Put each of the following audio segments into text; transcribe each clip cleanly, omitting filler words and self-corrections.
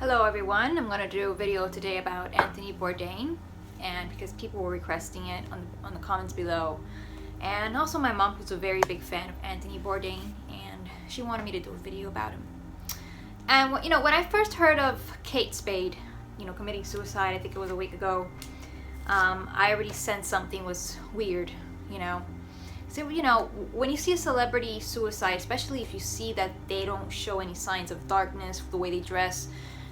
Hello everyone, I'm going to do a video today about Anthony Bourdain, and because people were requesting it on the comments below, and also my mom, who's a very big fan of Anthony Bourdain, and she wanted me to do a video about him. And when I first heard of Kate Spade committing suicide, I think it was a week ago, I already sensed something was weird. So when you see a celebrity suicide, especially if you see that they don't show any signs of darkness, the way they dress,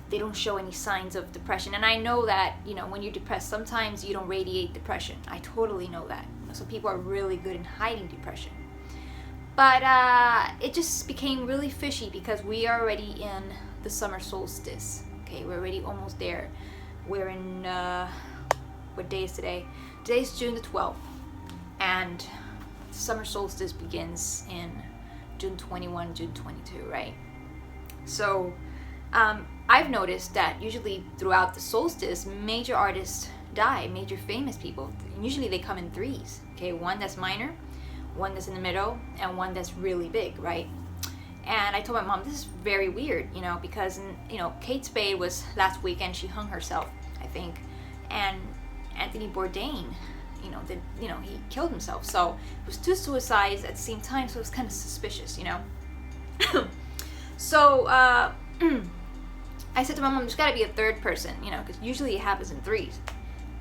they don't show any signs of depression. And I know that when you're depressed, sometimes you don't radiate depression. I totally know that. So people are really good in hiding depression. But it just became really fishy because we are already in the summer solstice. Okay, we're already almost there. We're in what day is today? Today's June the 12th, and summer solstice begins in June 21, June 22, right? So I've noticed that usually throughout the solstice, major artists die, major famous people. Usually they come in threes, okay? One that's minor, one that's in the middle, and one that's really big, right? And I told my mom, this is very weird, because Kate Spade was last weekend, she hung herself, I think, and Anthony Bourdain, he killed himself. So it was two suicides at the same time, so it was kind of suspicious, So I said to my mom, there's got to be a third person, because usually it happens in threes.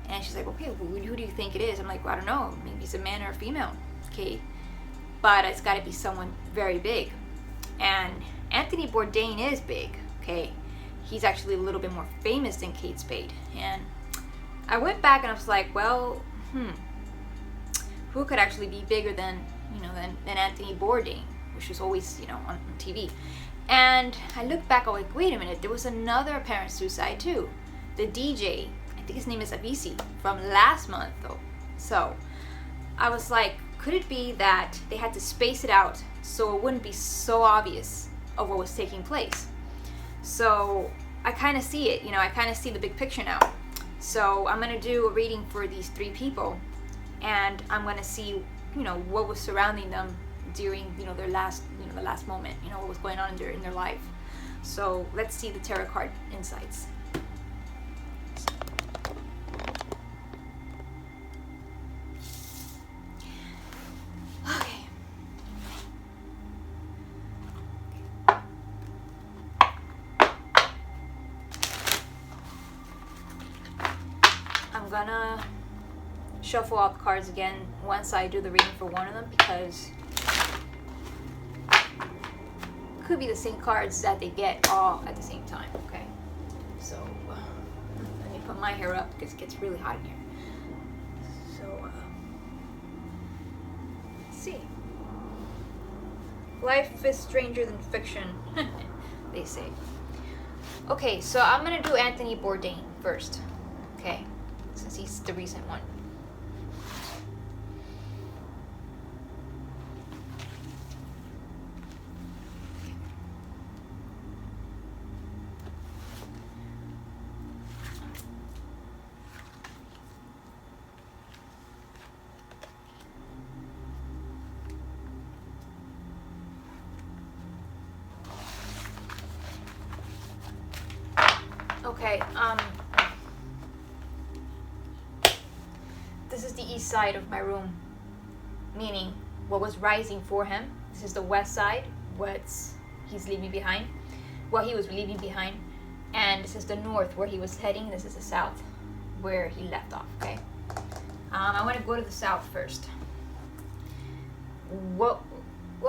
And she's like, okay, well, who do you think it is? I'm like, well, I don't know, maybe it's a man or a female, okay? But it's got to be someone very big. And Anthony Bourdain is big, okay? He's actually a little bit more famous than Kate Spade. And I went back and I was like, well, who could actually be bigger than Anthony Bourdain, which was always, on TV. And I looked back, I was like, wait a minute, there was another apparent suicide too. The DJ, I think his name is Avicii, from last month though. So I was like, could it be that they had to space it out so it wouldn't be so obvious of what was taking place? So I kind of see it, I kind of see the big picture now. So I'm going to do a reading for these three people, and I'm going to see, what was surrounding them during, their last, the last moment, what was going on in their life. So let's see the tarot card insights. Okay. I'm gonna shuffle out the cards again once I do the reading for one of them, because it could be the same cards that they get all at the same time, okay? So let me put my hair up because it gets really hot in here. So let's see. Life is stranger than fiction, they say. Okay, so I'm gonna do Anthony Bourdain first, okay? Since he's the recent one. Okay, this is the east side of my room, meaning what was rising for him. This is the west side, what he's leaving behind, what he was leaving behind, and this is the north where he was heading. This is the south where he left off, okay? I want to go to the south first. Well,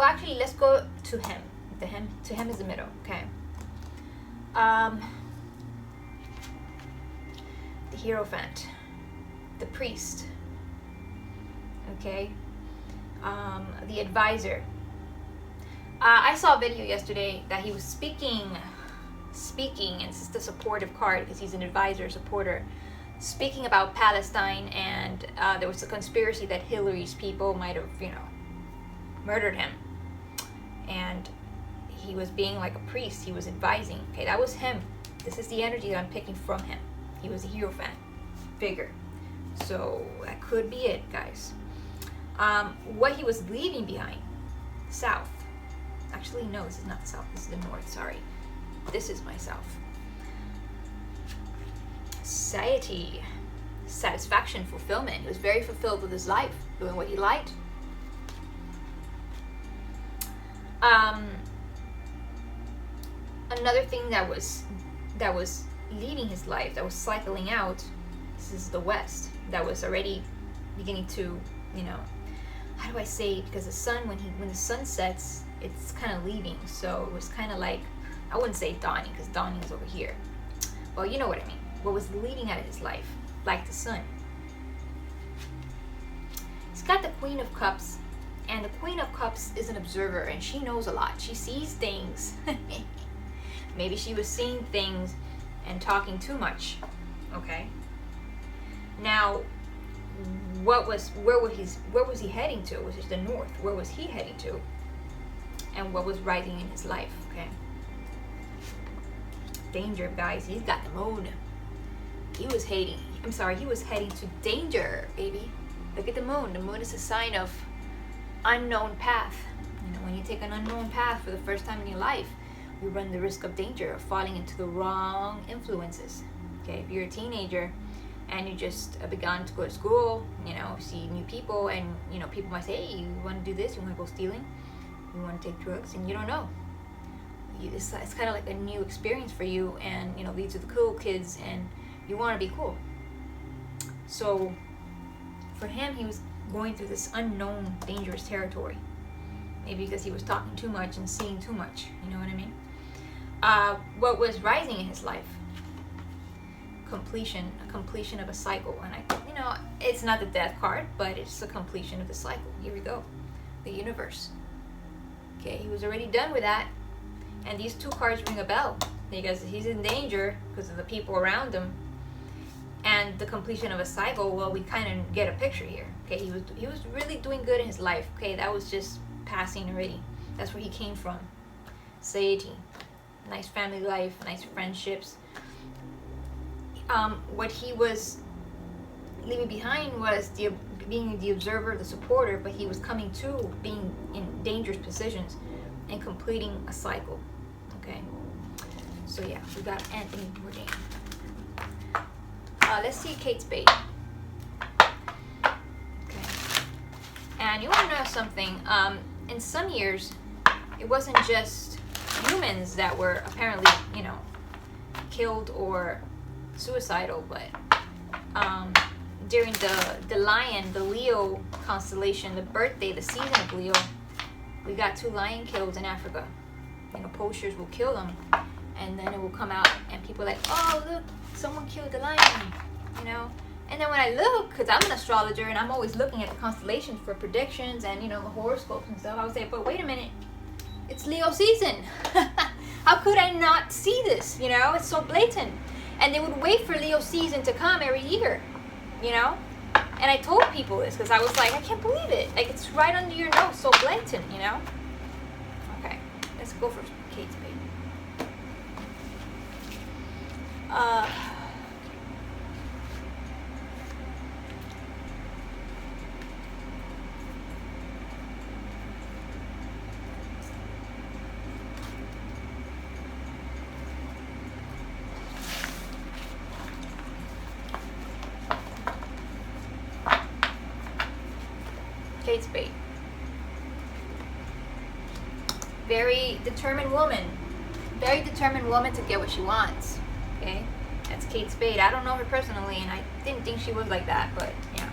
actually, let's go to him. To him is the middle, okay? The Hierophant, the priest, okay, the advisor. I saw a video yesterday that he was speaking, and this is the supportive card because he's an advisor, supporter, speaking about Palestine, and there was a conspiracy that Hillary's people might have, murdered him, and he was being like a priest, he was advising, okay, that was him. This is the energy that I'm picking from him. He was a Hierophant figure. So that could be it, guys. What he was leaving behind, south. Actually, no, this is not the south. This is the north, sorry. This is my south. satiety, satisfaction, fulfillment. He was very fulfilled with his life, doing what he liked. Another thing that was leaving his life, that was cycling out, this is the West, that was already beginning to, you know, how do I say it? Because the sun, when the sun sets, it's kind of leaving. So it was kind of like, I wouldn't say dawning, because dawning is over here. Well, you know what I mean. What was leaving out of his life, like the sun. He's got the Queen of Cups, and the Queen of Cups is an observer, and she knows a lot. She sees things. Maybe she was seeing things and talking too much. Okay. Now, where was he heading to? Was it the north? Where was he heading to? And what was rising in his life? Okay. Danger, guys. He's got the moon. He was heading to danger, baby. Look at the moon. The moon is a sign of unknown path. You know, when you take an unknown path for the first time in your life, you run the risk of danger, of falling into the wrong influences. Okay, if you're a teenager and you just begun to go to school, you know, see new people, and you know, people might say, hey, you want to do this? You want to go stealing? You want to take drugs? And you don't know. It's kind of like a new experience for you, and you know, these are the cool kids, and you want to be cool. So for him, he was going through this unknown, dangerous territory. Maybe because he was talking too much and seeing too much. You know what I mean? What was rising in his life? A completion of a cycle. And you know, it's not the death card, but it's a completion of the cycle. Here we go. The universe. Okay, he was already done with that. And these two cards ring a bell, because he's in danger because of the people around him. And the completion of a cycle, well, we kind of get a picture here. Okay, he was really doing good in his life. Okay, that was just passing already. That's where he came from. Satiety, nice family life, nice friendships. What he was leaving behind was being the observer, the supporter, but he was coming to being in dangerous positions and completing a cycle. Okay, so yeah, we got Anthony Bourdain. Let's see Kate Spade. Okay, and you want to know something? In some years, it wasn't just humans that were apparently, you know, killed or suicidal, but during the lion, the Leo constellation, the birthday, the season of Leo, we got 2 lion kills in Africa. You know, poachers will kill them, and then it will come out, and people are like, oh look, someone killed the lion, you know. And then when I look, because I'm an astrologer and I'm always looking at the constellations for predictions and, you know, the horoscopes and stuff, I would say, but wait a minute, it's Leo season. How could I not see this? You know, it's so blatant. And they would wait for Leo season to come every year, you know. And I told people this because I was like, I can't believe it. Like, it's right under your nose, so blatant, you know. Okay, let's go for Kate Spade. Kate Spade. Very determined woman. Very determined woman to get what she wants. Okay? That's Kate Spade. I don't know her personally, and I didn't think she was like that, but yeah.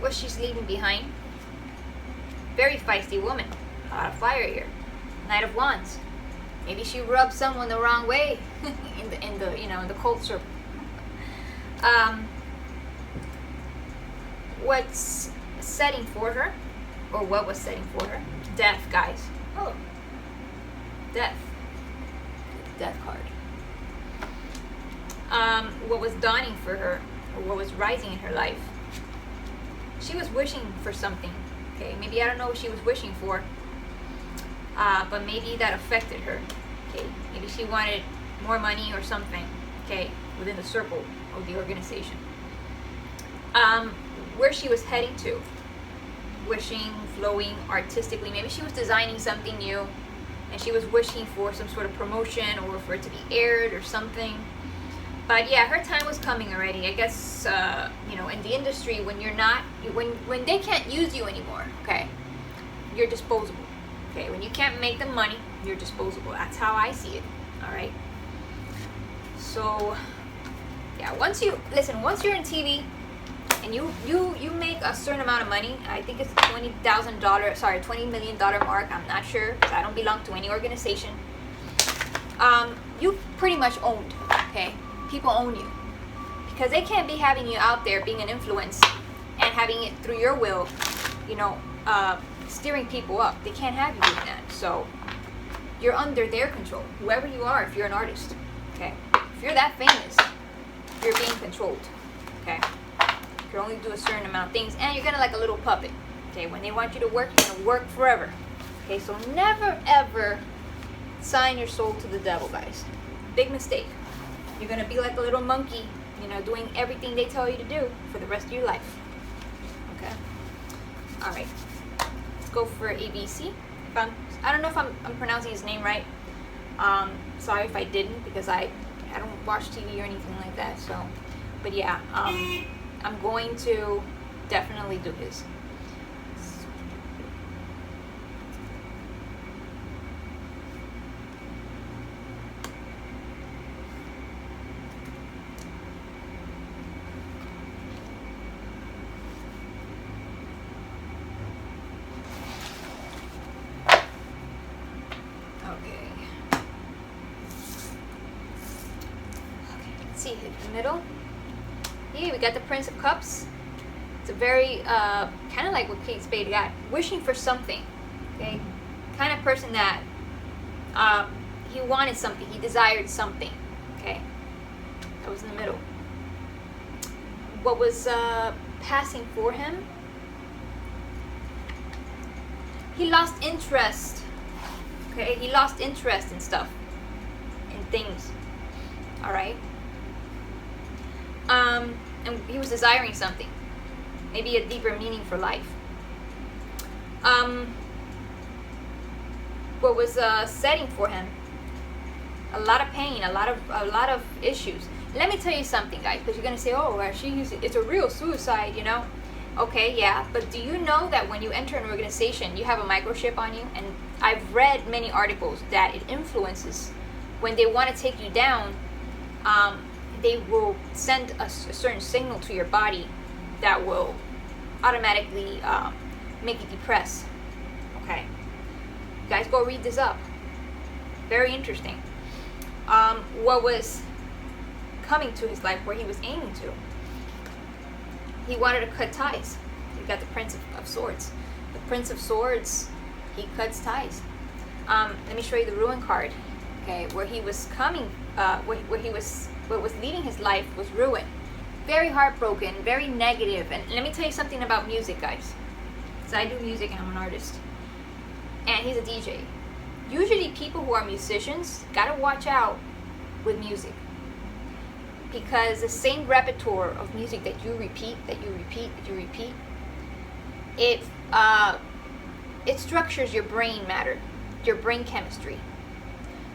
What she's leaving behind. Very feisty woman. A lot of fire here. Knight of Wands. Maybe she rubbed someone the wrong way in the you know, in the cult circle. What's setting for her, or what was setting for her? Death, guys. Oh, death. Death card. What was dawning for her, or what was rising in her life? She was wishing for something. Okay, maybe I don't know what she was wishing for, but maybe that affected her. Okay, maybe she wanted more money or something. Okay, within the circle of the organization. Where she was heading to, wishing, flowing artistically. Maybe she was designing something new, and she was wishing for some sort of promotion or for it to be aired or something. But yeah, her time was coming already. I guess you know, in the industry, when you're not, when they can't use you anymore, okay, you're disposable. Okay, when you can't make the money, you're disposable. That's how I see it. All right. So yeah, once you're in TV and you make a certain amount of money, I think it's $20 million mark. I'm not sure because I don't belong to any organization. You pretty much owned. Okay, people own you because they can't be having you out there being an influence and having it through your will, you know, steering people up. They can't have you doing that. So you're under their control, whoever you are. If you're an artist, okay, if you're that famous, you're being controlled. Okay, you can only do a certain amount of things, and you're gonna like a little puppet. Okay, when they want you to work, you're gonna work forever. Okay, so never ever sign your soul to the devil, guys. Big mistake. You're gonna be like a little monkey, you know, doing everything they tell you to do for the rest of your life. Okay. All right. Let's go for ABC. I don't know if I'm pronouncing his name right. Sorry if I didn't, because I don't watch TV or anything like that. So, but yeah, I'm going to definitely do his. See, hit the middle. Here we got the Prince of Cups. It's a very kind of like what Kate Spade got, wishing for something. Okay, kind of person that he wanted something, he desired something. Okay, that was in the middle. What was passing for him? He lost interest. Okay, he lost interest in stuff, in things. All right. And he was desiring something, maybe a deeper meaning for life. What was setting for him? A lot of pain, a lot of issues. Let me tell you something, guys, because you're gonna say, "Oh, it's a real suicide," you know? Okay, yeah, but do you know that when you enter an organization, you have a microchip on you? And I've read many articles that it influences when they want to take you down. They will send a certain signal to your body that will automatically make you depressed. Okay, you guys go read this up. Very interesting. What was coming to his life, where he was aiming to? He wanted to cut ties. You got the Prince of Swords. The Prince of Swords, he cuts ties. Let me show you the Ruin card. Okay, where he was coming, what was leading his life was ruin. Very heartbroken, very negative. And let me tell you something about music, guys. Because I do music and I'm an artist. And he's a DJ. Usually people who are musicians gotta watch out with music. Because the same repertoire of music that you repeat, it structures your brain matter, your brain chemistry.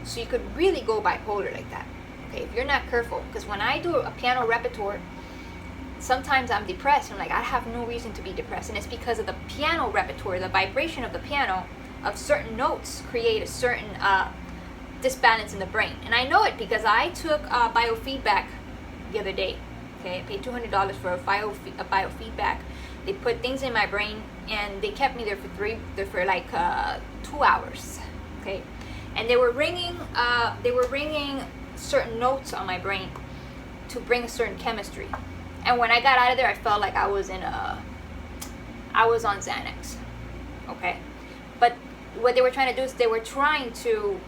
So you could really go bipolar like that. Okay, if you're not careful. Because when I do a piano repertoire, sometimes I'm depressed. I'm like, I have no reason to be depressed. And it's because of the piano repertoire, the vibration of the piano, of certain notes create a certain disbalance in the brain. And I know it because I took biofeedback the other day. Okay, I paid $200 for a biofeedback. They put things in my brain and they kept me there for like 2 hours. Okay, and they were ringing certain notes on my brain to bring a certain chemistry. And when I got out of there, I felt like I was on Xanax. Okay, but what they were trying to do is they were trying to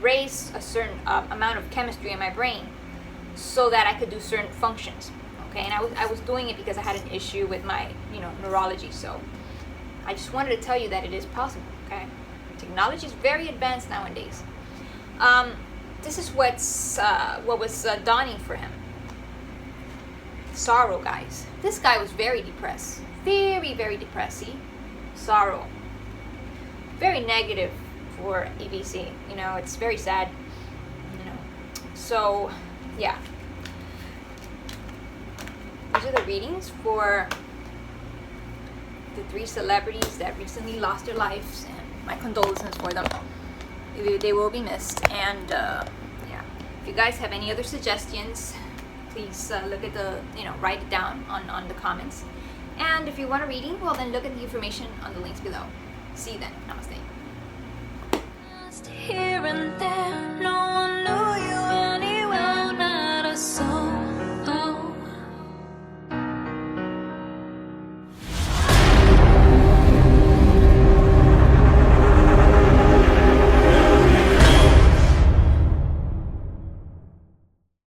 raise a certain amount of chemistry in my brain so that I could do certain functions. Okay, and I was doing it because I had an issue with my neurology. So I just wanted to tell you that it is possible. Okay, technology is very advanced nowadays. This is what was dawning for him. Sorrow, guys. This guy was very depressed. Very, very depressed. See? Sorrow. Very negative for ABC. You know, it's very sad. You know, so yeah. These are the readings for the 3 celebrities that recently lost their lives, and my condolences for them. They will be missed. And yeah, if you guys have any other suggestions, please look at the, write it down on the comments. And if you want a reading, well then look at the information on the links below. See you then. Namaste. Here and there, no one knew.